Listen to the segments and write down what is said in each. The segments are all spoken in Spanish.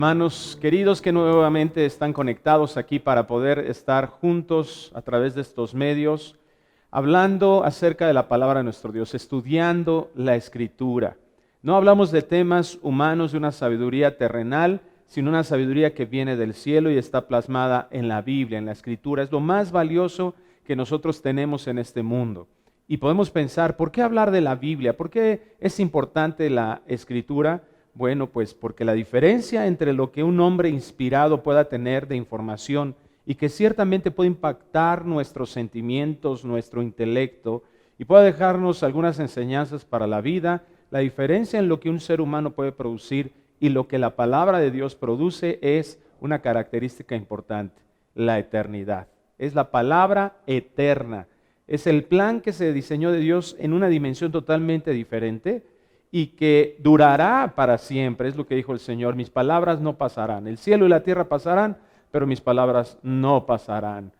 Hermanos queridos que nuevamente están conectados aquí para poder estar juntos a través de estos medios, hablando acerca de la palabra de nuestro Dios, estudiando la Escritura. No hablamos de temas humanos, de una sabiduría terrenal, sino una sabiduría que viene del cielo y está plasmada en la Biblia, en la Escritura. Es lo más valioso que nosotros tenemos en este mundo. Y podemos pensar, ¿por qué hablar de la Biblia? ¿Por qué es importante la Escritura? Bueno, pues porque la diferencia entre lo que un hombre inspirado pueda tener de información y que ciertamente puede impactar nuestros sentimientos, nuestro intelecto y pueda dejarnos algunas enseñanzas para la vida, la diferencia en lo que un ser humano puede producir y lo que la palabra de Dios produce es una característica importante, la eternidad. Es la palabra eterna, es el plan que se diseñó de Dios en una dimensión totalmente diferente y que durará para siempre. Es lo que dijo el Señor: mis palabras no pasarán. El cielo y la tierra pasarán, pero mis palabras no pasarán.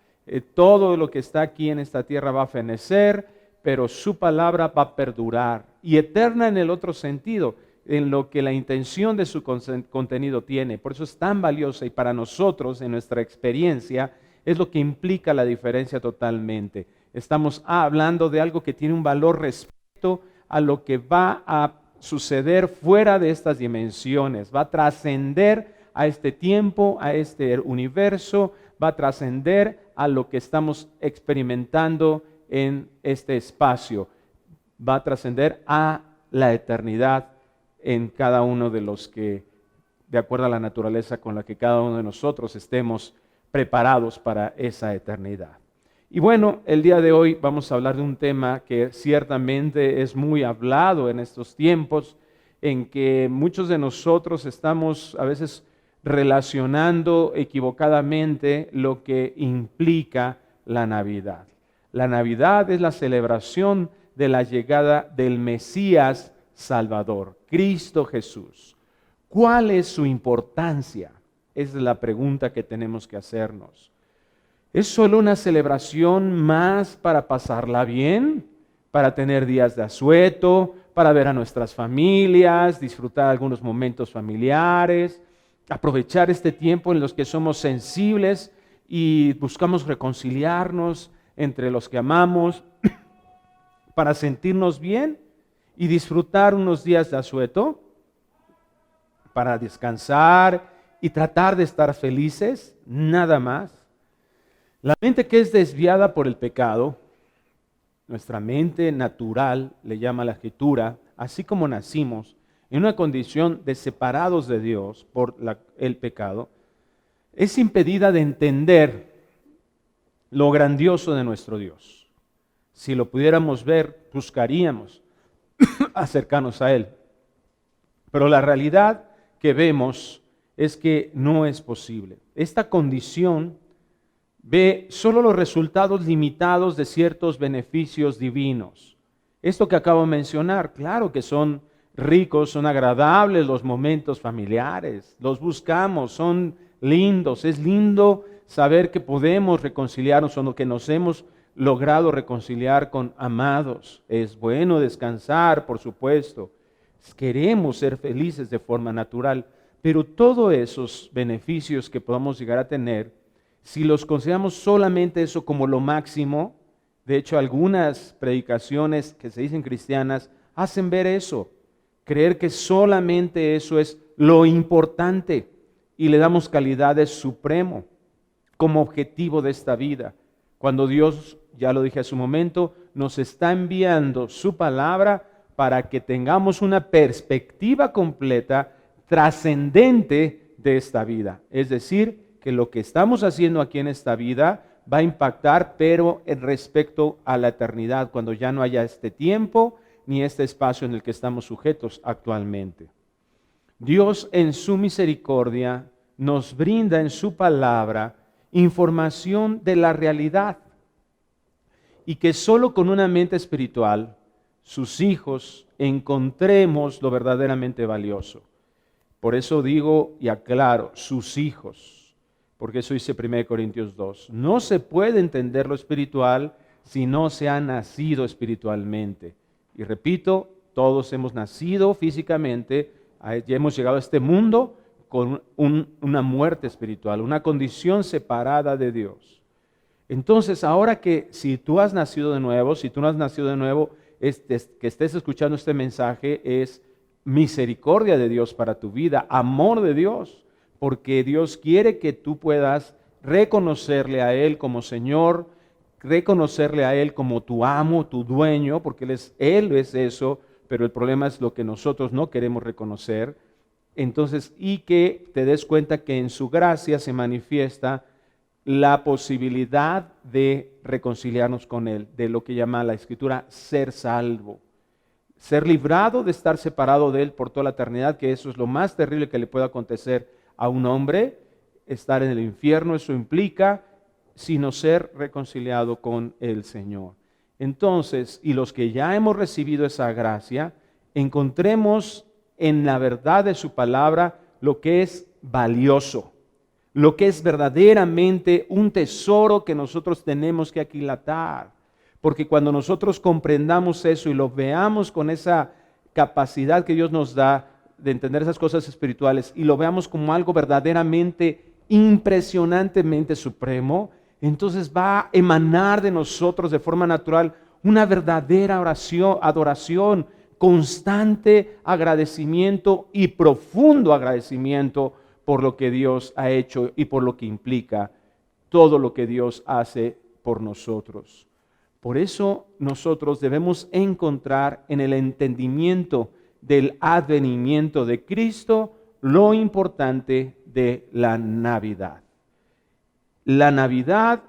Todo lo que está aquí en esta tierra va a fenecer, pero su palabra va a perdurar. Y eterna en el otro sentido, en lo que la intención de su contenido tiene. Por eso es tan valiosa y para nosotros, en nuestra experiencia, es lo que implica la diferencia totalmente. Estamos hablando de algo que tiene un valor respecto a lo que va a suceder fuera de estas dimensiones, va a trascender a este tiempo, a este universo, va a trascender a lo que estamos experimentando en este espacio, va a trascender a la eternidad en cada uno de los que, de acuerdo a la naturaleza con la que cada uno de nosotros estemos preparados para esa eternidad. Y bueno, el día de hoy vamos a hablar de un tema que ciertamente es muy hablado en estos tiempos, en que muchos de nosotros estamos a veces relacionando equivocadamente lo que implica la Navidad. La Navidad es la celebración de la llegada del Mesías Salvador, Cristo Jesús. ¿Cuál es su importancia? Esa es la pregunta que tenemos que hacernos. ¿Es solo una celebración más para pasarla bien, para tener días de asueto, para ver a nuestras familias, disfrutar algunos momentos familiares, aprovechar este tiempo en los que somos sensibles y buscamos reconciliarnos entre los que amamos para sentirnos bien y disfrutar unos días de asueto, para descansar y tratar de estar felices, nada más? La mente que es desviada por el pecado, nuestra mente natural, le llama la Escritura, así como nacimos en una condición de separados de Dios por el pecado, es impedida de entender lo grandioso de nuestro Dios. Si lo pudiéramos ver, buscaríamos acercarnos a Él. Pero la realidad que vemos es que no es posible. Esta condición ve solo los resultados limitados de ciertos beneficios divinos. Esto que acabo de mencionar, claro que son ricos, son agradables los momentos familiares, los buscamos, son lindos. Es lindo saber que podemos reconciliarnos o que nos hemos logrado reconciliar con amados. Es bueno descansar, por supuesto. Queremos ser felices de forma natural, pero todos esos beneficios que podamos llegar a tener, si los consideramos solamente eso como lo máximo, de hecho algunas predicaciones que se dicen cristianas hacen ver eso, creer que solamente eso es lo importante y le damos calidad de supremo como objetivo de esta vida, cuando Dios, ya lo dije hace un momento, nos está enviando su palabra para que tengamos una perspectiva completa, trascendente de esta vida, es decir, que lo que estamos haciendo aquí en esta vida va a impactar, pero en respecto a la eternidad, cuando ya no haya este tiempo ni este espacio en el que estamos sujetos actualmente. Dios en su misericordia nos brinda en su palabra información de la realidad y que solo con una mente espiritual, sus hijos, encontremos lo verdaderamente valioso. Por eso digo y aclaro, sus hijos. Porque eso dice 1 Corintios 2. No se puede entender lo espiritual si no se ha nacido espiritualmente. Y repito, todos hemos nacido físicamente, ya hemos llegado a este mundo con una muerte espiritual, una condición separada de Dios. Entonces, ahora que si tú has nacido de nuevo, si tú no has nacido de nuevo, que estés escuchando este mensaje es misericordia de Dios para tu vida, amor de Dios, porque Dios quiere que tú puedas reconocerle a Él como Señor, reconocerle a Él como tu amo, tu dueño, porque Él es eso, pero el problema es lo que nosotros no queremos reconocer. Entonces, y que te des cuenta que en su gracia se manifiesta la posibilidad de reconciliarnos con Él, de lo que llama la Escritura ser salvo, ser librado de estar separado de Él por toda la eternidad, que eso es lo más terrible que le puede acontecer a un hombre, estar en el infierno, eso implica sino ser reconciliado con el Señor. Entonces, y los que ya hemos recibido esa gracia, encontremos en la verdad de su palabra lo que es valioso, lo que es verdaderamente un tesoro que nosotros tenemos que aquilatar. Porque cuando nosotros comprendamos eso y lo veamos con esa capacidad que Dios nos da de entender esas cosas espirituales y lo veamos como algo verdaderamente, impresionantemente supremo, entonces va a emanar de nosotros de forma natural una verdadera oración, adoración, constante agradecimiento y profundo agradecimiento por lo que Dios ha hecho y por lo que implica todo lo que Dios hace por nosotros. Por eso nosotros debemos encontrar en el entendimiento del advenimiento de Cristo lo importante de la Navidad. La Navidad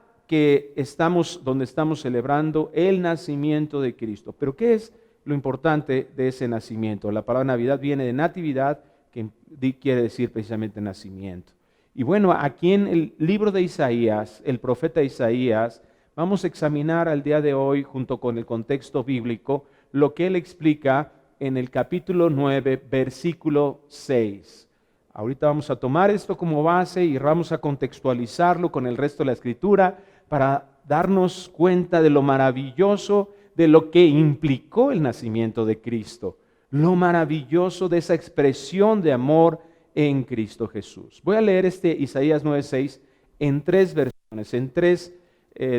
donde estamos celebrando el nacimiento de Cristo. Pero ¿qué es lo importante de ese nacimiento? La palabra Navidad viene de natividad, que quiere decir precisamente nacimiento. Y bueno, aquí en el libro de Isaías, el profeta Isaías, vamos a examinar al día de hoy, junto con el contexto bíblico, lo que él explica en el capítulo 9, versículo 6. Ahorita vamos a tomar esto como base y vamos a contextualizarlo con el resto de la Escritura para darnos cuenta de lo maravilloso de lo que implicó el nacimiento de Cristo, lo maravilloso de esa expresión de amor en Cristo Jesús. Voy a leer Isaías 9:6 en tres versiones, en tres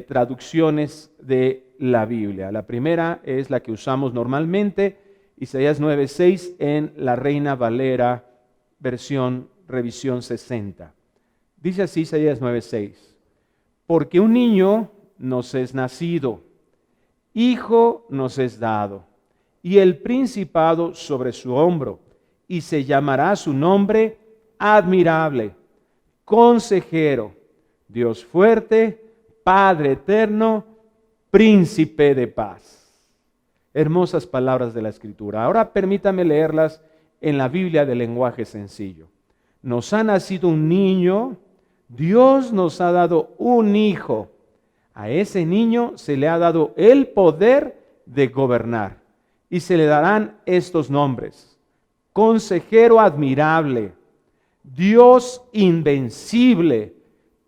traducciones de la Biblia. La primera es la que usamos normalmente, Isaías 9:6 en la Reina Valera, versión revisión 60. Dice así Isaías 9:6: porque un niño nos es nacido, hijo nos es dado, y el principado sobre su hombro, y se llamará su nombre admirable, consejero, Dios fuerte, Padre eterno, príncipe de paz. Hermosas palabras de la Escritura. Ahora permítame leerlas en la Biblia de lenguaje sencillo. Nos ha nacido un niño, Dios nos ha dado un hijo. A ese niño se le ha dado el poder de gobernar y se le darán estos nombres: consejero admirable, Dios invencible,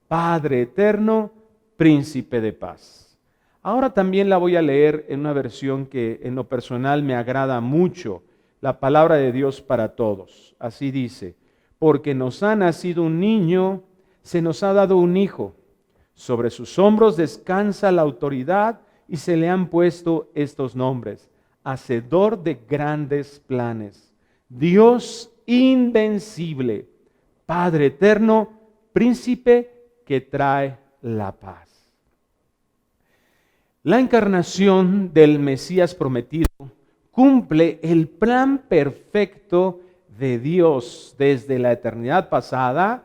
Padre eterno, príncipe de paz. Ahora también la voy a leer en una versión que en lo personal me agrada mucho, la palabra de Dios para todos. Así dice: porque nos ha nacido un niño, se nos ha dado un hijo. Sobre sus hombros descansa la autoridad y se le han puesto estos nombres: hacedor de grandes planes, Dios invencible, Padre eterno, príncipe que trae la paz. La encarnación del Mesías prometido cumple el plan perfecto de Dios desde la eternidad pasada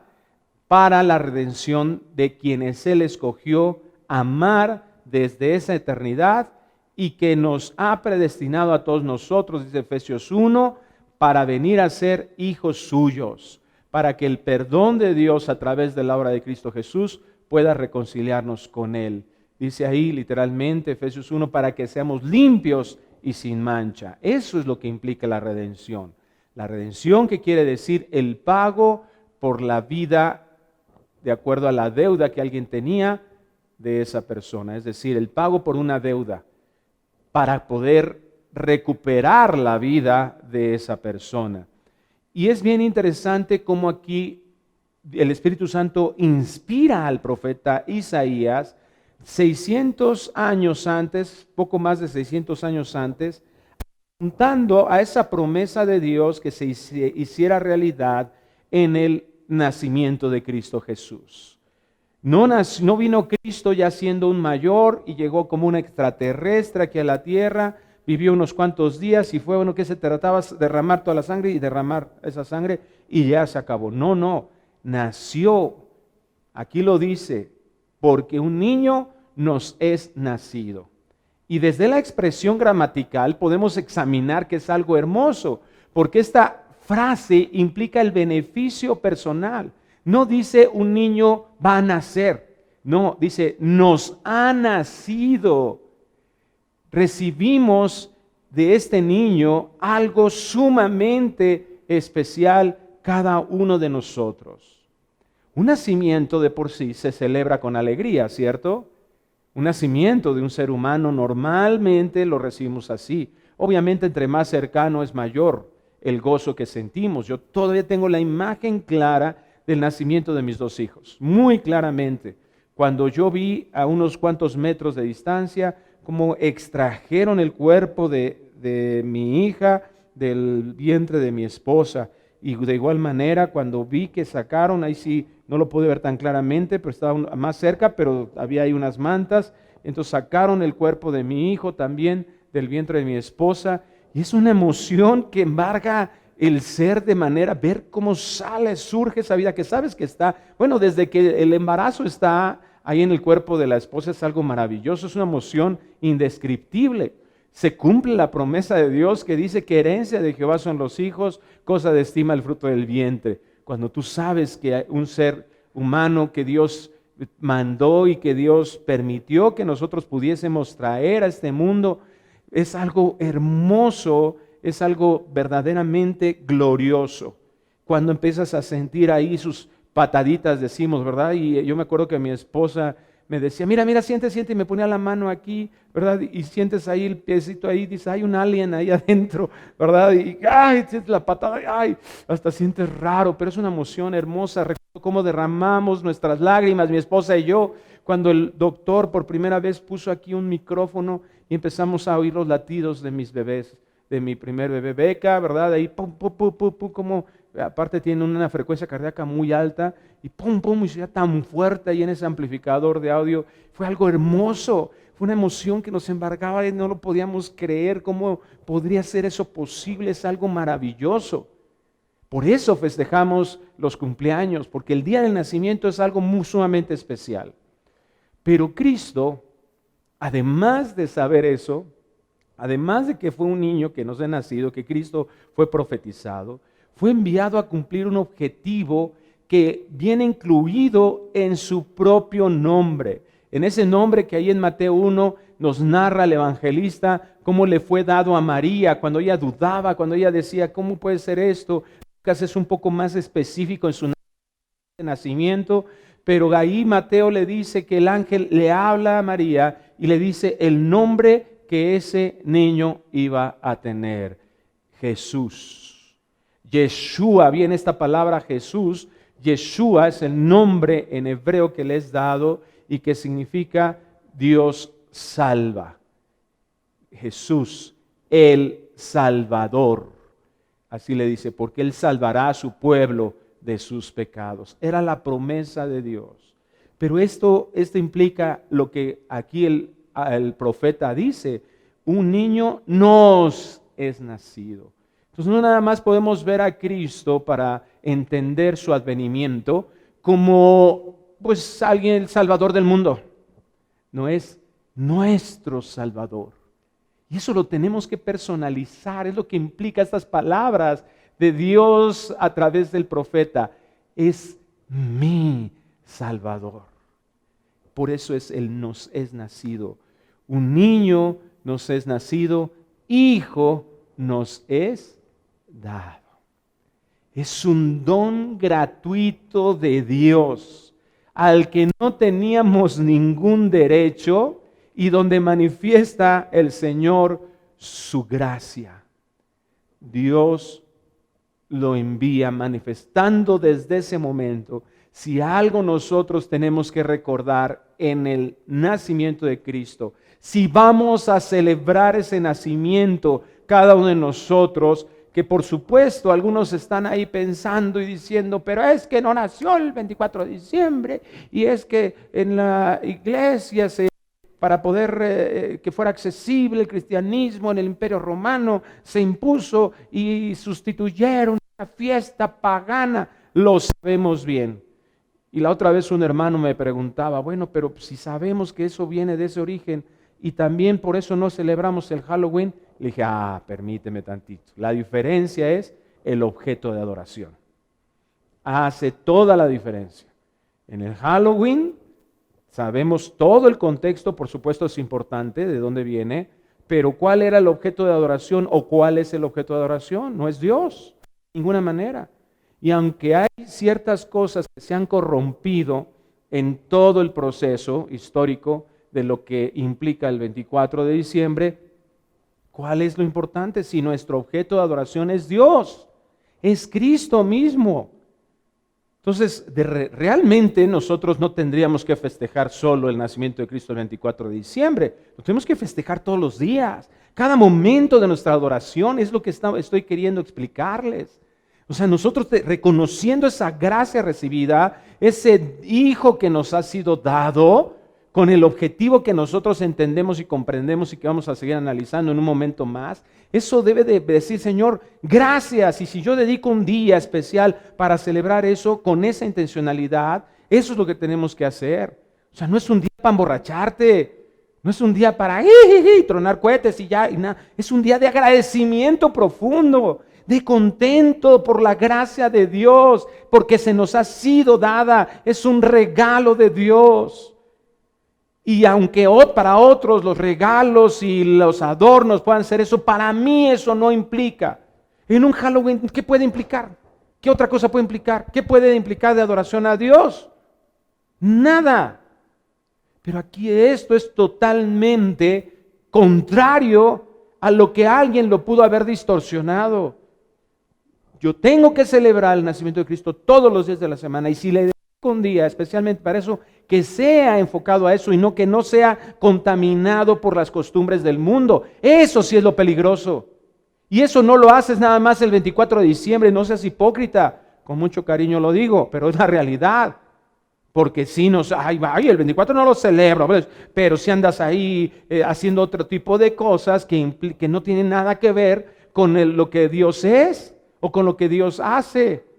para la redención de quienes Él escogió amar desde esa eternidad y que nos ha predestinado a todos nosotros, dice Efesios 1, para venir a ser hijos suyos, para que el perdón de Dios a través de la obra de Cristo Jesús pueda reconciliarnos con Él. Dice ahí literalmente Efesios 1, para que seamos limpios y sin mancha. Eso es lo que implica la redención. La redención, que quiere decir el pago por la vida de acuerdo a la deuda que alguien tenía de esa persona. Es decir, el pago por una deuda para poder recuperar la vida de esa persona. Y es bien interesante cómo aquí el Espíritu Santo inspira al profeta Isaías 600 años antes, poco más de 600 años antes, apuntando a esa promesa de Dios que se hiciera realidad en el nacimiento de Cristo Jesús. No vino Cristo ya siendo un mayor y llegó como un extraterrestre aquí a la tierra, vivió unos cuantos días y fue bueno que se trataba de derramar toda la sangre y derramar esa sangre y ya se acabó. No, nació, aquí lo dice, porque un niño nos es nacido. Y desde la expresión gramatical podemos examinar que es algo hermoso, porque esta frase implica el beneficio personal. No dice un niño va a nacer, no, dice nos ha nacido. Recibimos de este niño algo sumamente especial cada uno de nosotros. Un nacimiento de por sí se celebra con alegría, ¿cierto? Un nacimiento de un ser humano normalmente lo recibimos así. Obviamente entre más cercano es mayor el gozo que sentimos. Yo todavía tengo la imagen clara del nacimiento de mis dos hijos, muy claramente. Cuando yo vi a unos cuantos metros de distancia cómo extrajeron el cuerpo de mi hija del vientre de mi esposa. Y de igual manera cuando vi que sacaron, ahí sí no lo pude ver tan claramente, pero estaba más cerca, pero había ahí unas mantas. Entonces sacaron el cuerpo de mi hijo también del vientre de mi esposa. Y es una emoción que embarga el ser de manera, ver cómo sale, surge esa vida que sabes que está, bueno, desde que el embarazo está ahí en el cuerpo de la esposa es algo maravilloso, es una emoción indescriptible. Se cumple la promesa de Dios que dice que herencia de Jehová son los hijos, cosa de estima el fruto del vientre. Cuando tú sabes que hay un ser humano que Dios mandó y que Dios permitió que nosotros pudiésemos traer a este mundo, es algo hermoso, es algo verdaderamente glorioso. Cuando empiezas a sentir ahí sus pataditas, decimos, ¿verdad? Y yo me acuerdo que mi esposa me decía, mira, siente, y me ponía la mano aquí, ¿verdad? Y sientes ahí el piecito ahí, dice, hay un alien ahí adentro, ¿verdad? Y ay, sientes la patada, ay, hasta sientes raro, pero es una emoción hermosa. Recuerdo cómo derramamos nuestras lágrimas, mi esposa y yo, cuando el doctor por primera vez puso aquí un micrófono y empezamos a oír los latidos de mis bebés, de mi primer bebé Beca, ¿verdad? Ahí pum, pum, pum, pum, pum, como aparte tiene una frecuencia cardíaca muy alta y pum, pum, y se tan fuerte ahí en ese amplificador de audio. Fue algo hermoso, fue una emoción que nos embargaba y no lo podíamos creer. ¿Cómo podría ser eso posible? Es algo maravilloso. Por eso festejamos los cumpleaños, porque el día del nacimiento es algo muy sumamente especial. Pero Cristo, además de saber eso, además de que fue un niño que nos ha nacido, que Cristo fue profetizado, fue enviado a cumplir un objetivo que viene incluido en su propio nombre. En ese nombre que ahí en Mateo 1 nos narra el evangelista cómo le fue dado a María cuando ella dudaba, cuando ella decía, ¿cómo puede ser esto? Lucas es un poco más específico en su nacimiento, pero ahí Mateo le dice que el ángel le habla a María y le dice el nombre que ese niño iba a tener, Jesús. Yeshua, viene esta palabra Jesús. Yeshua es el nombre en hebreo que le es dado y que significa Dios salva. Jesús, el Salvador. Así le dice, porque Él salvará a su pueblo de sus pecados. Era la promesa de Dios. Pero esto implica lo que aquí el profeta dice, un niño nos es nacido. Entonces no nada más podemos ver a Cristo para entender su advenimiento como pues alguien el Salvador del mundo. No, es nuestro Salvador. Y eso lo tenemos que personalizar, es lo que implica estas palabras de Dios a través del profeta. Es mi Salvador. Por eso Él nos es nacido. Un niño nos es nacido, hijo nos es dado. Es un don gratuito de Dios al que no teníamos ningún derecho y donde manifiesta el Señor su gracia. Dios lo envía manifestando desde ese momento. Si algo nosotros tenemos que recordar en el nacimiento de Cristo, si vamos a celebrar ese nacimiento, cada uno de nosotros, que por supuesto algunos están ahí pensando y diciendo, pero es que no nació el 24 de diciembre y es que en la iglesia para poder que fuera accesible el cristianismo en el Imperio Romano, se impuso y sustituyeron una fiesta pagana. Lo sabemos bien. Y la otra vez un hermano me preguntaba, bueno, pero si sabemos que eso viene de ese origen y también por eso no celebramos el Halloween, le dije, permíteme tantito. La diferencia es el objeto de adoración. Hace toda la diferencia. En el Halloween sabemos todo el contexto, por supuesto es importante de dónde viene, pero ¿cuál era el objeto de adoración o cuál es el objeto de adoración? No es Dios, de ninguna manera. Y aunque hay ciertas cosas que se han corrompido en todo el proceso histórico de lo que implica el 24 de diciembre, ¿cuál es lo importante? Si nuestro objeto de adoración es Dios, es Cristo mismo. Entonces, realmente nosotros no tendríamos que festejar solo el nacimiento de Cristo el 24 de diciembre, lo tenemos que festejar todos los días. Cada momento de nuestra adoración es lo que estoy queriendo explicarles. O sea, nosotros reconociendo esa gracia recibida, ese Hijo que nos ha sido dado, con el objetivo que nosotros entendemos y comprendemos y que vamos a seguir analizando en un momento más, eso debe de decir, Señor, gracias. Y si yo dedico un día especial para celebrar eso con esa intencionalidad, eso es lo que tenemos que hacer. O sea, no es un día para emborracharte, no es un día para tronar cohetes y ya, y nada. Es un día de agradecimiento profundo, de contento por la gracia de Dios, porque se nos ha sido dada, es un regalo de Dios. Y aunque para otros los regalos y los adornos puedan ser eso, para mí eso no implica. En un Halloween, ¿qué puede implicar? ¿Qué otra cosa puede implicar? ¿Qué puede implicar de adoración a Dios? Nada. Pero aquí esto es totalmente contrario a lo que alguien lo pudo haber distorsionado. Yo tengo que celebrar el nacimiento de Cristo todos los días de la semana, y si le dedico un día especialmente para eso, que sea enfocado a eso y no que no sea contaminado por las costumbres del mundo. Eso sí es lo peligroso. Y eso no lo haces nada más el 24 de diciembre, no seas hipócrita. Con mucho cariño lo digo, pero es la realidad. Porque si el 24 no lo celebro, pero si andas ahí haciendo otro tipo de cosas que no tienen nada que ver con lo que Dios es o con lo que Dios hace.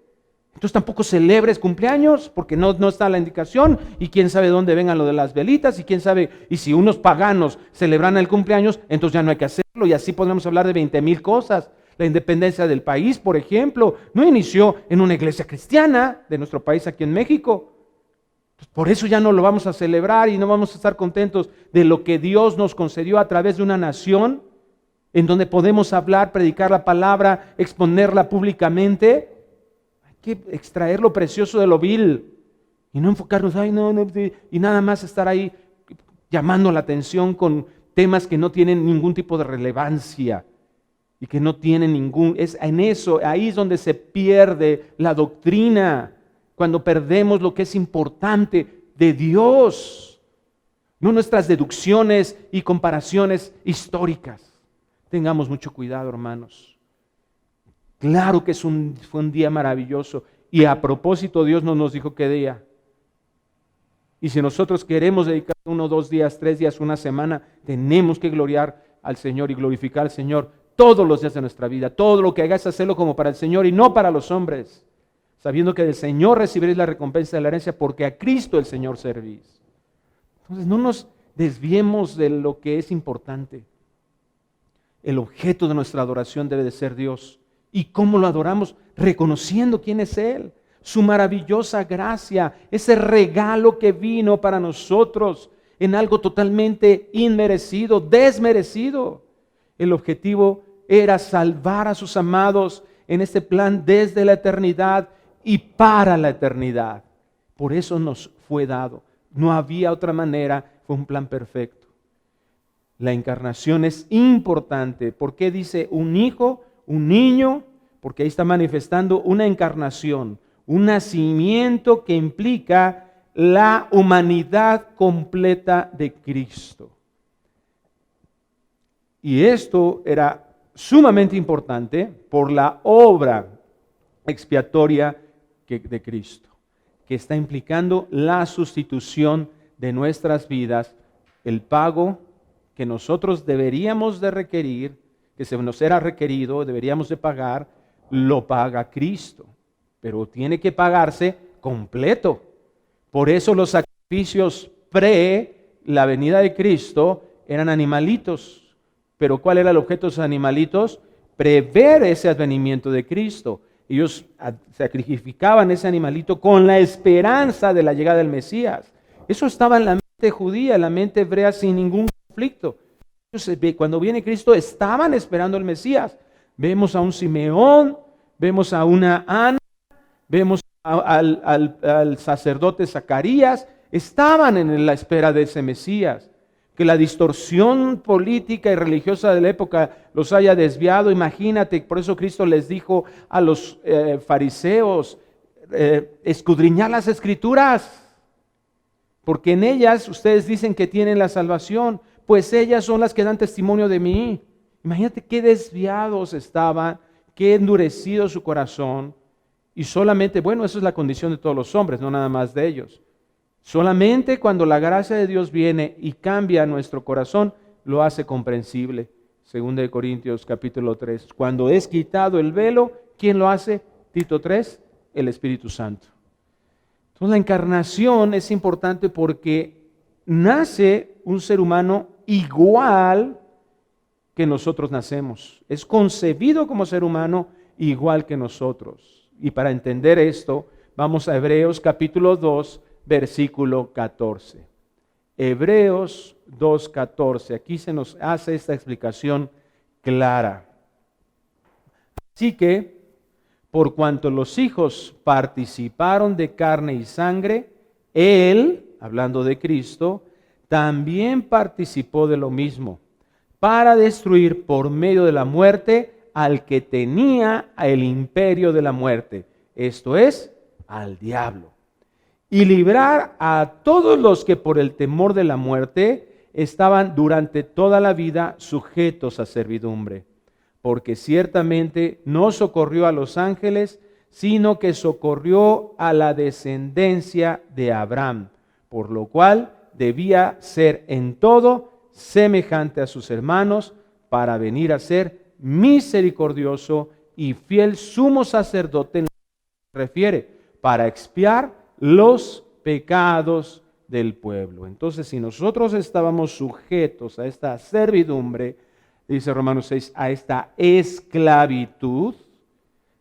Entonces tampoco celebres cumpleaños porque no está la indicación, y quién sabe dónde vengan lo de las velitas, y quién sabe, y si unos paganos celebran el cumpleaños, entonces ya no hay que hacerlo, y así podemos hablar de 20,000 cosas. La independencia del país, por ejemplo, no inició en una iglesia cristiana de nuestro país aquí en México. Por eso ya no lo vamos a celebrar y no vamos a estar contentos de lo que Dios nos concedió a través de una nación en donde podemos hablar, predicar la palabra, exponerla públicamente. Hay que extraer lo precioso de lo vil y no enfocarnos, y nada más estar ahí llamando la atención con temas que no tienen ningún tipo de relevancia y que no tienen ahí es donde se pierde la doctrina, cuando perdemos lo que es importante de Dios, no nuestras deducciones y comparaciones históricas. Tengamos mucho cuidado, hermanos. Claro que fue un día maravilloso, y a propósito Dios no nos dijo qué día. Y si nosotros queremos dedicar 1, 2 días, 3 días, una semana, tenemos que gloriar al Señor y glorificar al Señor todos los días de nuestra vida. Todo lo que hagáis, hacerlo como para el Señor y no para los hombres, sabiendo que del Señor recibiréis la recompensa de la herencia, porque a Cristo el Señor servís. Entonces no nos desviemos de lo que es importante. El objeto de nuestra adoración debe de ser Dios. ¿Y cómo lo adoramos? Reconociendo quién es Él, su maravillosa gracia, ese regalo que vino para nosotros en algo totalmente inmerecido, desmerecido. El objetivo era salvar a sus amados en este plan desde la eternidad y para la eternidad. Por eso nos fue dado. No había otra manera, fue un plan perfecto. La encarnación es importante. ¿Por qué dice un hijo, un niño? porque ahí está manifestando una encarnación, un nacimiento que implica la humanidad completa de Cristo. Y esto era sumamente importante por la obra expiatoria de Cristo, que está implicando la sustitución de nuestras vidas, el pago que nosotros deberíamos de requerir, que se nos era requerido, deberíamos de pagar, lo paga Cristo, pero tiene que pagarse completo. Por eso los sacrificios pre la venida de Cristo eran animalitos. Pero ¿cuál era el objeto de esos animalitos? Prever ese advenimiento de Cristo. Ellos sacrificaban ese animalito con la esperanza de la llegada del Mesías. Eso estaba en la mente judía, en la mente hebrea sin ningún conflicto. Cuando viene Cristo estaban esperando al Mesías. Vemos a un Simeón, vemos a una Ana, vemos al sacerdote Zacarías, estaban en la espera de ese Mesías. Que la distorsión política y religiosa de la época los haya desviado, imagínate, por eso Cristo les dijo a los fariseos, escudriñad las Escrituras, porque en ellas ustedes dicen que tienen la salvación, pues ellas son las que dan testimonio de mí. Imagínate qué desviados estaban, qué endurecido su corazón, y solamente, bueno, eso es la condición de todos los hombres, no nada más de ellos. Solamente cuando la gracia de Dios viene y cambia nuestro corazón, lo hace comprensible. 2 Corintios capítulo 3. Cuando es quitado el velo, ¿quién lo hace? Tito 3, el Espíritu Santo. Entonces la encarnación es importante porque nace un ser humano igual que nosotros nacemos. Es concebido como ser humano igual que nosotros. Y para entender esto, vamos a Hebreos capítulo 2, versículo 14. Hebreos 2:14. Aquí se nos hace esta explicación clara. Así que, por cuanto los hijos participaron de carne y sangre, Él, hablando de Cristo, también participó de lo mismo, para destruir por medio de la muerte al que tenía el imperio de la muerte, esto es, al diablo, y librar a todos los que por el temor de la muerte estaban durante toda la vida sujetos a servidumbre. Porque ciertamente no socorrió a los ángeles, sino que socorrió a la descendencia de Abraham, por lo cual debía ser en todo semejante a sus hermanos, para venir a ser misericordioso y fiel sumo sacerdote, en lo que se refiere, para expiar los pecados del pueblo. Entonces, si nosotros estábamos sujetos a esta servidumbre, dice Romanos 6, a esta esclavitud,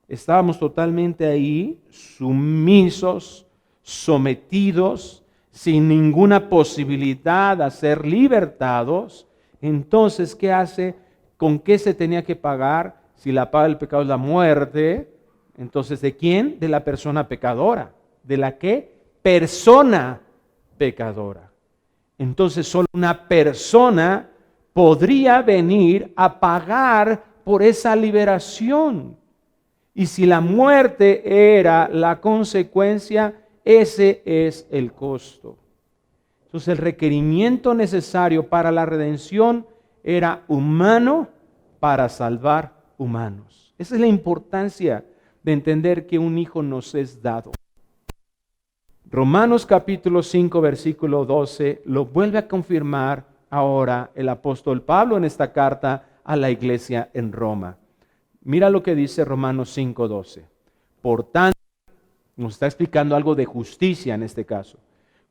estábamos totalmente ahí, sumisos, sometidos, sin ninguna posibilidad de ser libertados. Entonces, ¿qué hace? ¿Con qué se tenía que pagar? Si la paga del pecado es la muerte, entonces ¿de quién? De la persona pecadora. ¿De la qué? Persona pecadora. Entonces solo una persona podría venir a pagar por esa liberación. Y si la muerte era la consecuencia, ese es el costo. Entonces el requerimiento necesario para la redención era humano para salvar humanos. Esa es la importancia de entender que un hijo nos es dado. Romanos capítulo 5, versículo 12, lo vuelve a confirmar ahora el apóstol Pablo en esta carta a la iglesia en Roma. Mira lo que dice Romanos 5, 12. Por tanto, nos está explicando algo de justicia en este caso.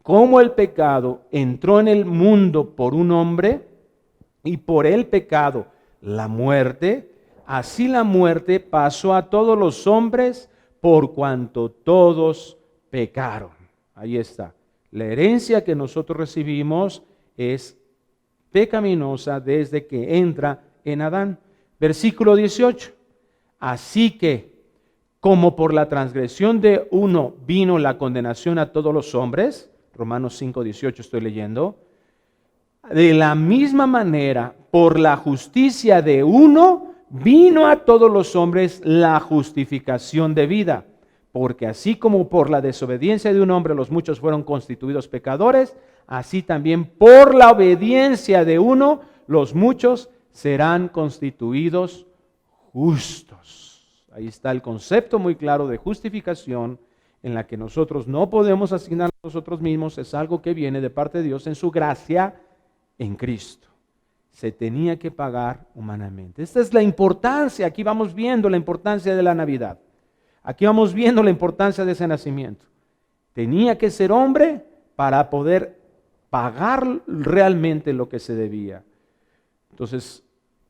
Como el pecado entró en el mundo por un hombre y por el pecado la muerte, así la muerte pasó a todos los hombres por cuanto todos pecaron. Ahí está. La herencia que nosotros recibimos es pecaminosa desde que entra en Adán. Versículo 18. Así que, como por la transgresión de uno vino la condenación a todos los hombres, Romanos 5, 18 estoy leyendo, de la misma manera, por la justicia de uno vino a todos los hombres la justificación de vida, porque así como por la desobediencia de un hombre los muchos fueron constituidos pecadores, así también por la obediencia de uno los muchos serán constituidos justos. Ahí está el concepto muy claro de justificación, en la que nosotros no podemos asignar a nosotros mismos, es algo que viene de parte de Dios en su gracia en Cristo. Se tenía que pagar humanamente. Esta es la importancia, aquí vamos viendo la importancia de la Navidad. Aquí vamos viendo la importancia de ese nacimiento. Tenía que ser hombre para poder pagar realmente lo que se debía. Entonces,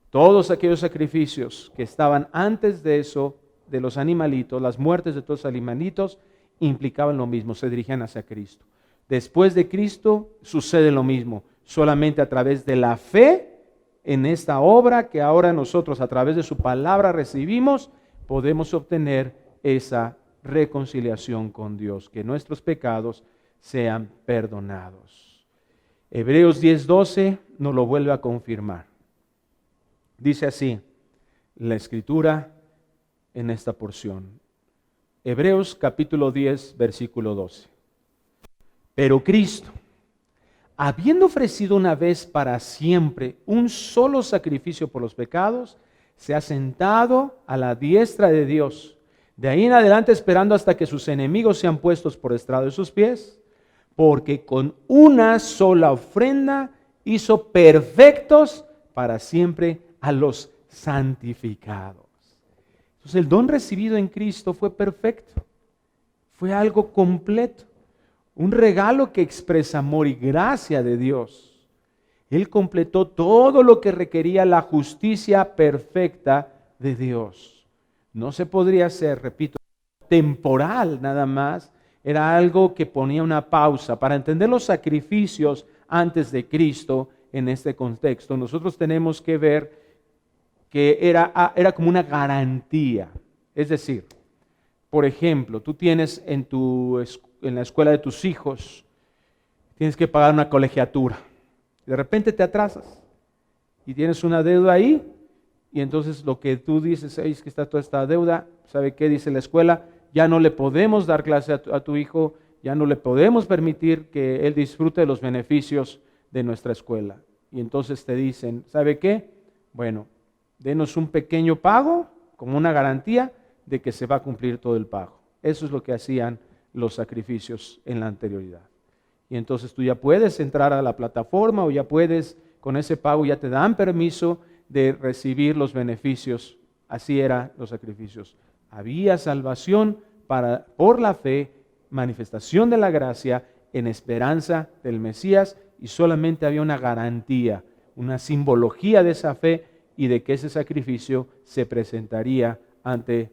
todos aquellos sacrificios que estaban antes de eso, de los animalitos, las muertes de todos los animalitos, implicaban lo mismo, se dirigían hacia Cristo. Después de Cristo sucede lo mismo, solamente a través de la fe en esta obra que ahora nosotros a través de su palabra recibimos, podemos obtener esa reconciliación con Dios, que nuestros pecados sean perdonados. Hebreos 10:12 nos lo vuelve a confirmar. Dice así la Escritura en esta porción. Hebreos capítulo 10, versículo 12. Pero Cristo, habiendo ofrecido una vez para siempre un solo sacrificio por los pecados, se ha sentado a la diestra de Dios. De ahí en adelante esperando hasta que sus enemigos sean puestos por estrado de sus pies, porque con una sola ofrenda hizo perfectos para siempre a los santificados. Entonces el don recibido en Cristo fue perfecto, fue algo completo, un regalo que expresa amor y gracia de Dios. Él completó todo lo que requería la justicia perfecta de Dios. No se podría hacer, repito, temporal nada más, era algo que ponía una pausa. Para entender los sacrificios antes de Cristo en este contexto, nosotros tenemos que ver que era como una garantía. Es decir, por ejemplo, tú tienes en la escuela de tus hijos, tienes que pagar una colegiatura. De repente te atrasas y tienes una deuda ahí, y entonces lo que tú dices es que está toda esta deuda, ¿sabe qué dice la escuela? Ya no le podemos dar clase a tu hijo, ya no le podemos permitir que él disfrute de los beneficios de nuestra escuela. Y entonces te dicen, ¿sabe qué? Bueno, denos un pequeño pago como una garantía de que se va a cumplir todo el pago. Eso es lo que hacían los sacrificios en la anterioridad. Y entonces tú ya puedes entrar a la plataforma o ya puedes, con ese pago ya te dan permiso de recibir los beneficios. Así eran los sacrificios. Había salvación por la fe, manifestación de la gracia en esperanza del Mesías, y solamente había una garantía, una simbología de esa fe y de que ese sacrificio se presentaría ante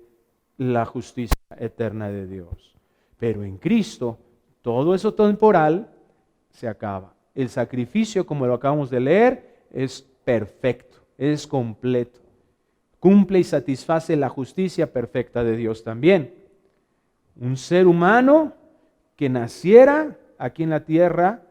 la justicia eterna de Dios. Pero en Cristo, todo eso temporal se acaba. El sacrificio, como lo acabamos de leer, es perfecto, es completo. Cumple y satisface la justicia perfecta de Dios también. Un ser humano que naciera aquí en la tierra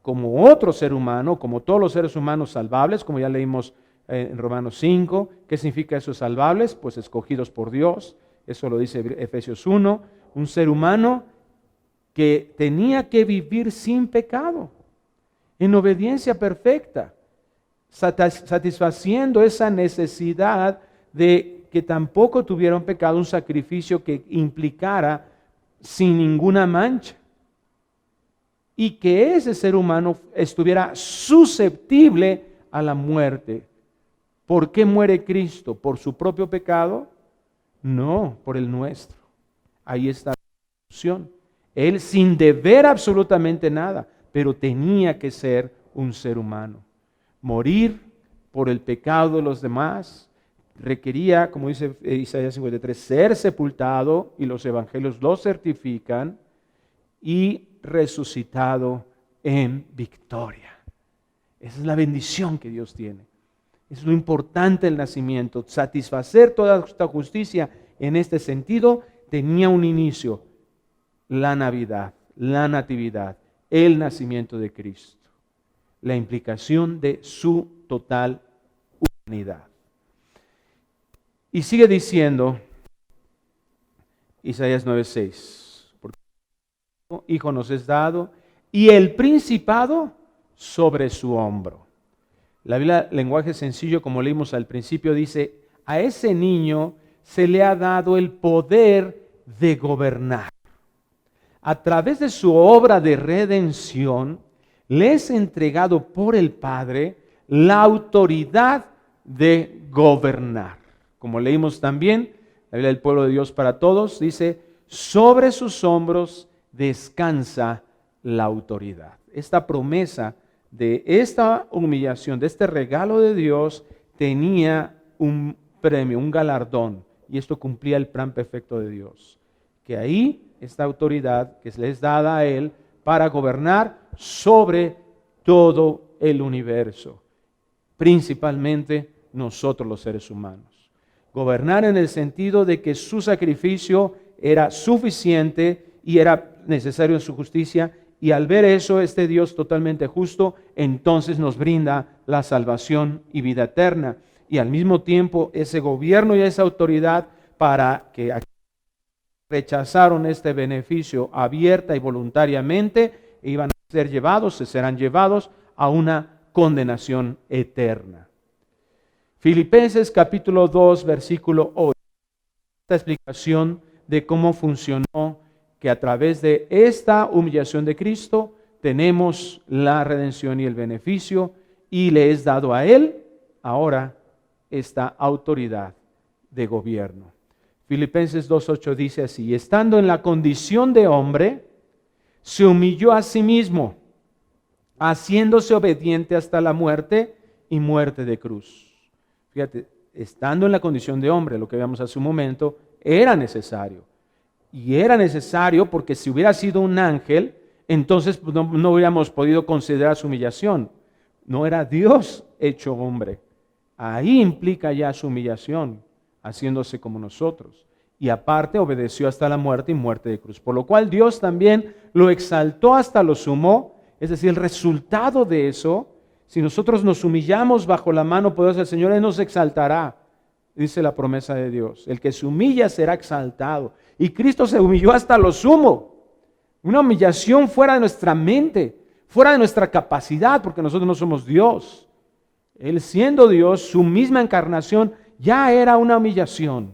como otro ser humano, como todos los seres humanos salvables, como ya leímos en Romanos 5. ¿Qué significa eso, salvables? Pues escogidos por Dios. Eso lo dice Efesios 1. Un ser humano que tenía que vivir sin pecado, en obediencia perfecta, satisfaciendo esa necesidad de que tampoco tuviera un pecado, un sacrificio que implicara sin ninguna mancha. Y que ese ser humano estuviera susceptible a la muerte. ¿Por qué muere Cristo? ¿Por su propio pecado? No, por el nuestro. Ahí está la solución. Él sin deber absolutamente nada, pero tenía que ser un ser humano. Morir por el pecado de los demás requería, como dice Isaías 53, ser sepultado, y los evangelios lo certifican, y resucitado en victoria. Esa es la bendición que Dios tiene. Es lo importante del nacimiento. Satisfacer toda esta justicia en este sentido tenía un inicio: la Navidad, la Natividad, el nacimiento de Cristo, la implicación de su total humanidad. Y sigue diciendo, Isaías 9:6, porque hijo nos es dado y el principado sobre su hombro. La Biblia, lenguaje sencillo, como leímos al principio, dice, a ese niño se le ha dado el poder de gobernar. A través de su obra de redención, le es entregado por el Padre la autoridad de gobernar. Como leímos también, la Biblia del pueblo de Dios para todos dice, sobre sus hombros descansa la autoridad. Esta promesa de esta humillación, de este regalo de Dios, tenía un premio, un galardón, y esto cumplía el plan perfecto de Dios. Que ahí esta autoridad que le es dada a Él para gobernar sobre todo el universo, principalmente nosotros los seres humanos. Gobernar en el sentido de que su sacrificio era suficiente y era necesario en su justicia, y al ver eso, este Dios totalmente justo, entonces nos brinda la salvación y vida eterna. Y al mismo tiempo, ese gobierno y esa autoridad para que rechazaron este beneficio abierta y voluntariamente, iban a ser llevados, se serán llevados a una condenación eterna. Filipenses capítulo 2, versículo 8. Esta explicación de cómo funcionó, que a través de esta humillación de Cristo tenemos la redención y el beneficio, y le es dado a Él ahora esta autoridad de gobierno. Filipenses 2:8 dice así, estando en la condición de hombre, se humilló a sí mismo, haciéndose obediente hasta la muerte y muerte de cruz. Fíjate, estando en la condición de hombre, lo que veamos hace un momento, era necesario. Y era necesario porque si hubiera sido un ángel, entonces no hubiéramos podido considerar su humillación. No era Dios hecho hombre. Ahí implica ya su humillación, haciéndose como nosotros. Y aparte obedeció hasta la muerte y muerte de cruz. Por lo cual Dios también lo exaltó hasta lo sumo. Es decir, el resultado de eso, si nosotros nos humillamos bajo la mano poderosa del Señor, Él nos exaltará. Dice la promesa de Dios. El que se humilla será exaltado. Y Cristo se humilló hasta lo sumo. Una humillación fuera de nuestra mente, fuera de nuestra capacidad, porque nosotros no somos Dios. Él siendo Dios, su misma encarnación ya era una humillación.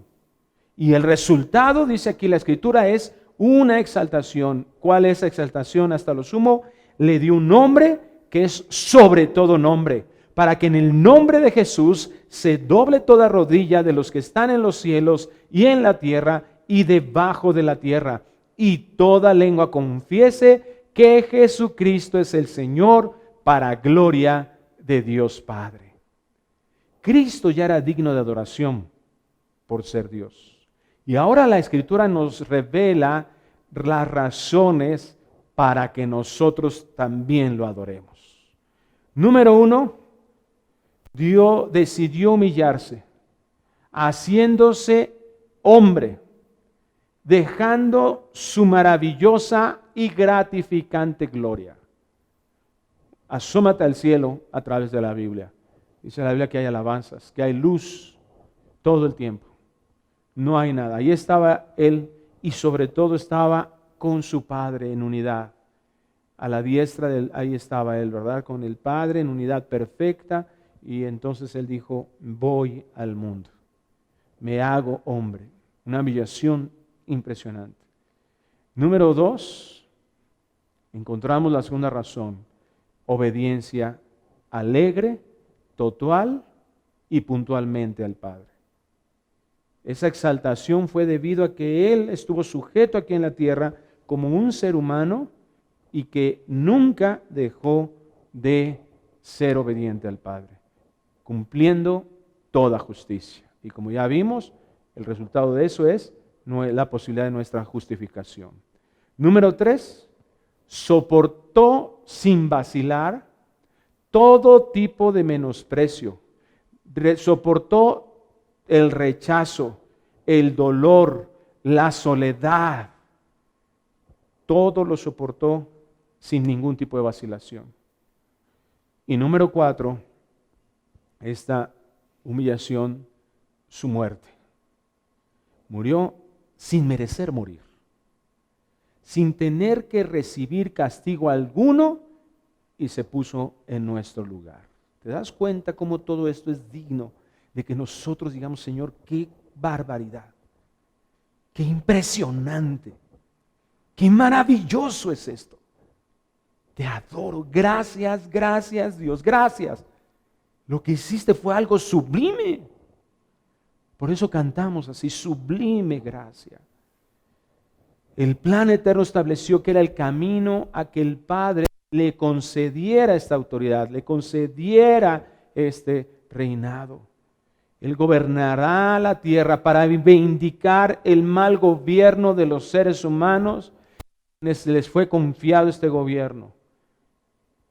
Y el resultado, dice aquí la Escritura, es una exaltación. ¿Cuál es la exaltación hasta lo sumo? Le dio un nombre que es sobre todo nombre, para que en el nombre de Jesús se doble toda rodilla de los que están en los cielos y en la tierra y debajo de la tierra, y toda lengua confiese que Jesucristo es el Señor, para gloria de Dios Padre. Cristo ya era digno de adoración por ser Dios. Y ahora la Escritura nos revela las razones para que nosotros también lo adoremos. Número 1, Dios decidió humillarse, haciéndose hombre, dejando su maravillosa y gratificante gloria. Asómate al cielo a través de la Biblia. Dice la Biblia que hay alabanzas, que hay luz todo el tiempo. No hay nada. Ahí estaba Él y sobre todo estaba con su Padre en unidad. A la diestra de Él, ahí estaba Él, ¿verdad? Con el Padre en unidad perfecta. Y entonces Él dijo, voy al mundo. Me hago hombre. Una humillación impresionante. Número 2, encontramos la segunda razón. Obediencia alegre, total y puntualmente al Padre. Esa exaltación fue debido a que Él estuvo sujeto aquí en la tierra como un ser humano y que nunca dejó de ser obediente al Padre, cumpliendo toda justicia. Y como ya vimos, el resultado de eso es la posibilidad de nuestra justificación. Número 3, soportó sin vacilar todo tipo de menosprecio. Soportó el rechazo, el dolor, la soledad. Todo lo soportó sin ningún tipo de vacilación. Y número 4, esta humillación, su muerte. Murió sin merecer morir, sin tener que recibir castigo alguno, y se puso en nuestro lugar. ¿Te das cuenta cómo todo esto es digno de que nosotros digamos, Señor, qué barbaridad, qué impresionante, qué maravilloso es esto? Te adoro, gracias, gracias Dios, gracias. Lo que hiciste fue algo sublime. Por eso cantamos así, sublime gracia. El plan eterno estableció que era el camino a que el Padre le concediera esta autoridad, le concediera este reinado. Él gobernará la tierra para vindicar el mal gobierno de los seres humanos. Les fue confiado este gobierno.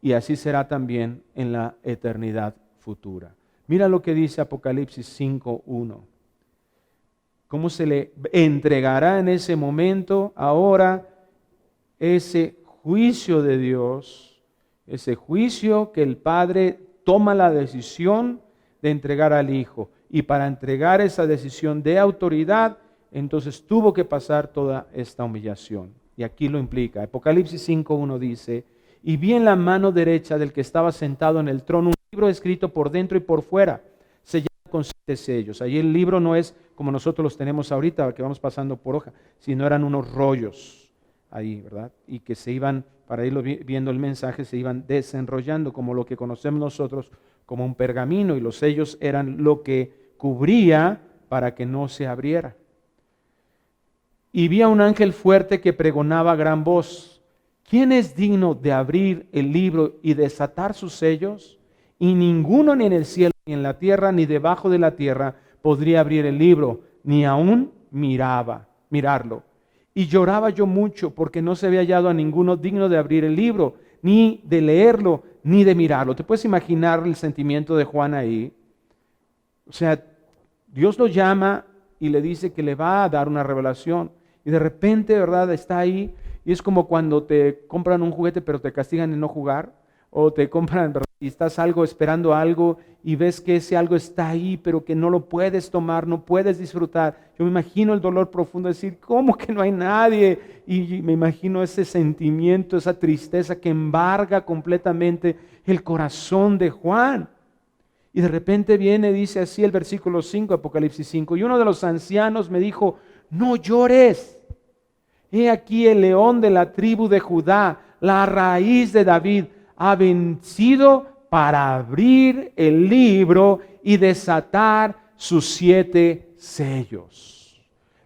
Y así será también en la eternidad futura. Mira lo que dice Apocalipsis 5:1. Cómo se le entregará en ese momento ahora ese juicio de Dios, ese juicio que el Padre toma la decisión de entregar al Hijo. Y para entregar esa decisión de autoridad, entonces tuvo que pasar toda esta humillación. Y aquí lo implica. Apocalipsis 5:1 dice: y vi en la mano derecha del que estaba sentado en el trono un libro escrito por dentro y por fuera, sellado con 7 sellos. Allí el libro no es como nosotros los tenemos ahorita, que vamos pasando por hoja, sino eran unos rollos ahí, ¿verdad? Y que se iban, para irlo viendo el mensaje, se iban desenrollando como lo que conocemos nosotros como un pergamino, y los sellos eran lo que cubría para que no se abriera. Y vi a un ángel fuerte que pregonaba a gran voz: ¿quién es digno de abrir el libro y desatar sus sellos? Y ninguno, ni en el cielo, ni en la tierra, ni debajo de la tierra, podría abrir el libro, ni aún mirarlo. Y lloraba yo mucho, porque no se había hallado a ninguno digno de abrir el libro, ni de leerlo, ni de mirarlo. ¿Te puedes imaginar el sentimiento de Juan ahí? O sea, Dios lo llama y le dice que le va a dar una revelación. Y de repente, ¿verdad?, está ahí. Y es como cuando te compran un juguete pero te castigan en no jugar, o te compran, ¿verdad?, y estás esperando algo y ves que ese algo está ahí pero que no lo puedes tomar, no puedes disfrutar. Yo me imagino el dolor profundo de decir, ¿cómo que no hay nadie? Y me imagino ese sentimiento, esa tristeza que embarga completamente el corazón de Juan. Y de repente viene, dice así el versículo 5, Apocalipsis 5, y uno de los ancianos me dijo: no llores. He aquí el león de la tribu de Judá, la raíz de David, ha vencido para abrir el libro y desatar sus 7 sellos.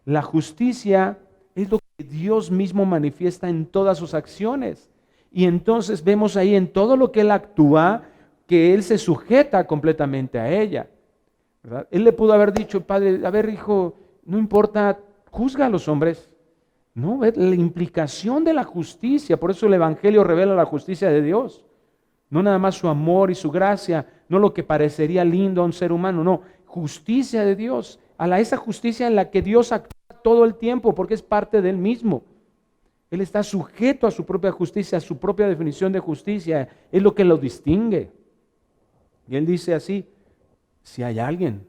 La justicia es lo que Dios mismo manifiesta en todas sus acciones. Y entonces vemos ahí en todo lo que Él actúa, que Él se sujeta completamente a ella, ¿verdad? Él le pudo haber dicho: Padre, a ver, hijo, no importa, juzga a los hombres. No, la implicación de la justicia. Por eso el Evangelio revela la justicia de Dios. No nada más su amor y su gracia, no lo que parecería lindo a un ser humano, no, justicia de Dios. Esa justicia en la que Dios actúa todo el tiempo, porque es parte de Él mismo. Él está sujeto a su propia justicia, a su propia definición de justicia. Es lo que lo distingue. Y Él dice así: si hay alguien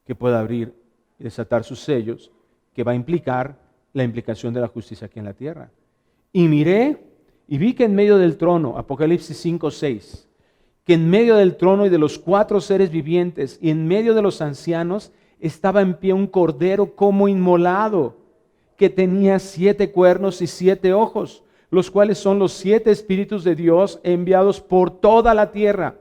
que pueda abrir y desatar sus sellos, que va a implicar la implicación de la justicia aquí en la tierra. Y miré y vi que en medio del trono, Apocalipsis 5:6, que en medio del trono y de los 4 seres vivientes y en medio de los ancianos estaba en pie un cordero como inmolado, que tenía 7 cuernos y 7 ojos, los cuales son los 7 espíritus de Dios enviados por toda la tierra.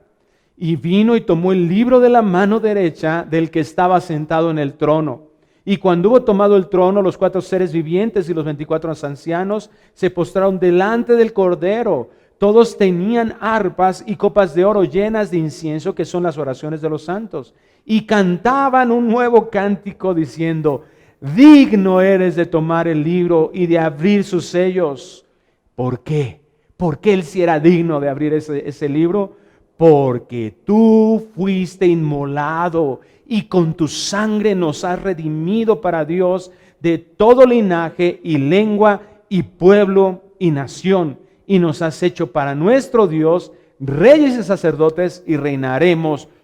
Y vino y tomó el libro de la mano derecha del que estaba sentado en el trono. Y cuando hubo tomado el trono, los 4 seres vivientes y los 24 ancianos se postraron delante del Cordero. Todos tenían arpas y copas de oro llenas de incienso, que son las oraciones de los santos. Y cantaban un nuevo cántico diciendo: digno eres de tomar el libro y de abrir sus sellos. ¿Por qué? ¿Por qué Él sí era digno de abrir ese libro? Porque tú fuiste inmolado y con tu sangre nos has redimido para Dios de todo linaje y lengua y pueblo y nación, y nos has hecho para nuestro Dios reyes y sacerdotes, y reinaremos sobre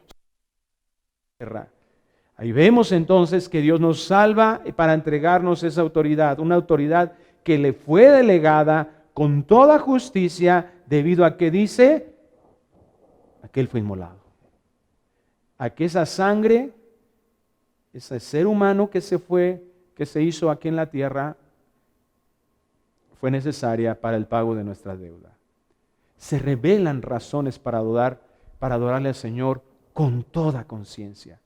la tierra. Ahí vemos entonces que Dios nos salva para entregarnos esa autoridad, una autoridad que le fue delegada con toda justicia debido a que dice, a que Él fue inmolado. A que esa sangre, ese ser humano que se hizo aquí en la tierra, fue necesaria para el pago de nuestra deuda. Se revelan razones para adorarle al Señor con toda conciencia.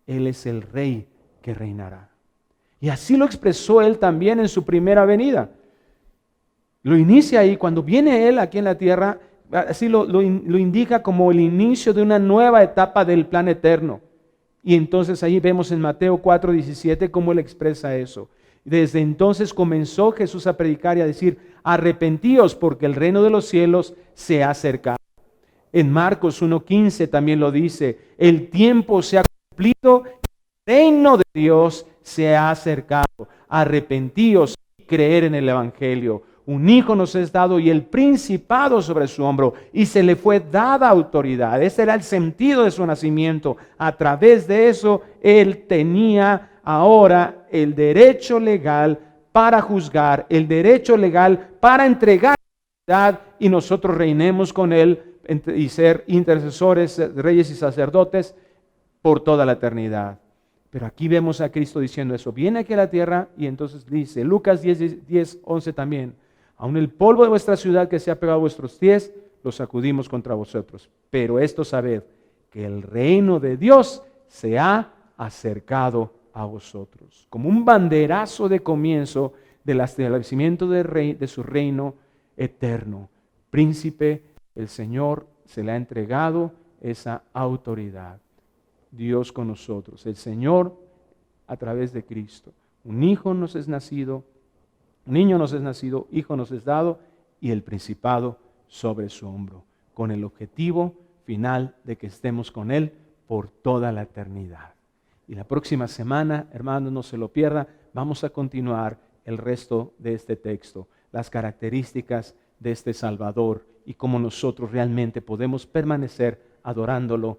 Él es el Rey que reinará. Y así lo expresó Él también en su primera venida. Lo inicia ahí, cuando viene Él aquí en la tierra, así lo indica como el inicio de una nueva etapa del plan eterno. Y entonces ahí vemos en Mateo 4:17 cómo Él expresa eso. Desde entonces comenzó Jesús a predicar y a decir, arrepentíos porque el reino de los cielos se ha acercado. En Marcos 1:15 también lo dice, el tiempo se ha cumplido, el reino de Dios se ha acercado. Arrepentíos y creer en el Evangelio. Un hijo nos es dado y el principado sobre su hombro, y se le fue dada autoridad. Ese era el sentido de su nacimiento. A través de eso, Él tenía ahora el derecho legal para juzgar, el derecho legal para entregar la autoridad, y nosotros reinemos con Él y ser intercesores, reyes y sacerdotes por toda la eternidad. Pero aquí vemos a Cristo diciendo eso. Viene aquí a la tierra y entonces dice, Lucas 10:11 también, aun el polvo de vuestra ciudad que se ha pegado a vuestros pies, lo sacudimos contra vosotros. Pero esto sabed, que el reino de Dios se ha acercado a vosotros. Como un banderazo de comienzo del establecimiento de su reino eterno. Príncipe, el Señor se le ha entregado esa autoridad. Dios con nosotros, el Señor a través de Cristo. Un hijo nos es nacido, un niño nos es nacido, hijo nos es dado, y el principado sobre su hombro, con el objetivo final de que estemos con Él por toda la eternidad. Y la próxima semana, hermanos, no se lo pierda, vamos a continuar el resto de este texto, las características de este Salvador y cómo nosotros realmente podemos permanecer adorándolo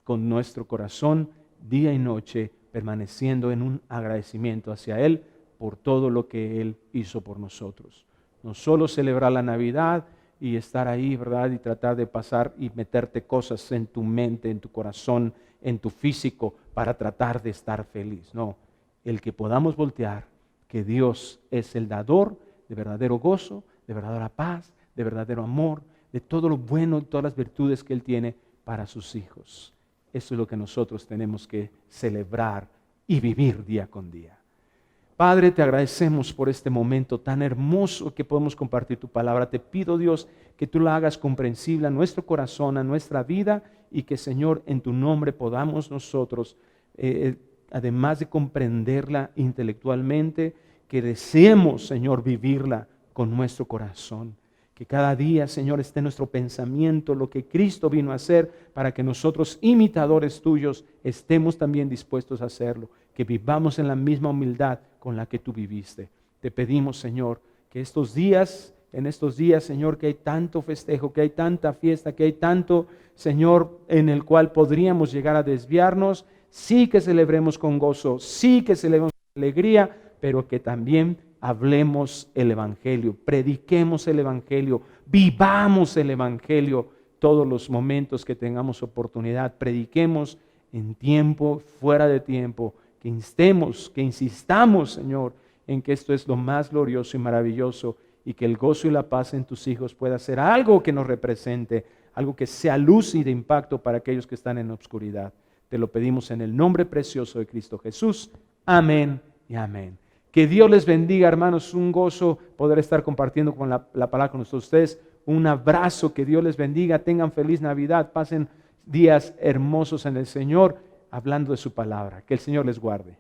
con nuestro corazón día y noche, permaneciendo en un agradecimiento hacia Él por todo lo que Él hizo por nosotros. No solo celebrar la Navidad y estar ahí, ¿verdad? Y tratar de pasar y meterte cosas en tu mente, en tu corazón, en tu físico, para tratar de estar feliz. No, el que podamos voltear, que Dios es el dador de verdadero gozo, de verdadera paz, de verdadero amor, de todo lo bueno, de todas las virtudes que Él tiene para sus hijos. Eso es lo que nosotros tenemos que celebrar y vivir día con día. Padre, te agradecemos por este momento tan hermoso que podemos compartir tu palabra. Te pido, Dios, que tú la hagas comprensible a nuestro corazón, a nuestra vida, y que, Señor, en tu nombre podamos nosotros, además de comprenderla intelectualmente, que deseemos, Señor, vivirla con nuestro corazón. Que cada día, Señor, esté en nuestro pensamiento lo que Cristo vino a hacer, para que nosotros, imitadores tuyos, estemos también dispuestos a hacerlo. Que vivamos en la misma humildad con la que tú viviste. Te pedimos, Señor, que en estos días, Señor, que hay tanto festejo, que hay tanta fiesta, que hay tanto, Señor, en el cual podríamos llegar a desviarnos, sí que celebremos con gozo, sí que celebremos con alegría, pero que también hablemos el Evangelio, prediquemos el Evangelio, vivamos el Evangelio todos los momentos que tengamos oportunidad, prediquemos en tiempo, fuera de tiempo, que insistamos, Señor, en que esto es lo más glorioso y maravilloso, y que el gozo y la paz en tus hijos pueda ser algo que nos represente, algo que sea luz y de impacto para aquellos que están en la oscuridad. Te lo pedimos en el nombre precioso de Cristo Jesús. Amén y amén. Que Dios les bendiga, hermanos. Un gozo poder estar compartiendo con la palabra con ustedes. Un abrazo, que Dios les bendiga. Tengan feliz Navidad. Pasen días hermosos en el Señor, hablando de su palabra. Que el Señor les guarde.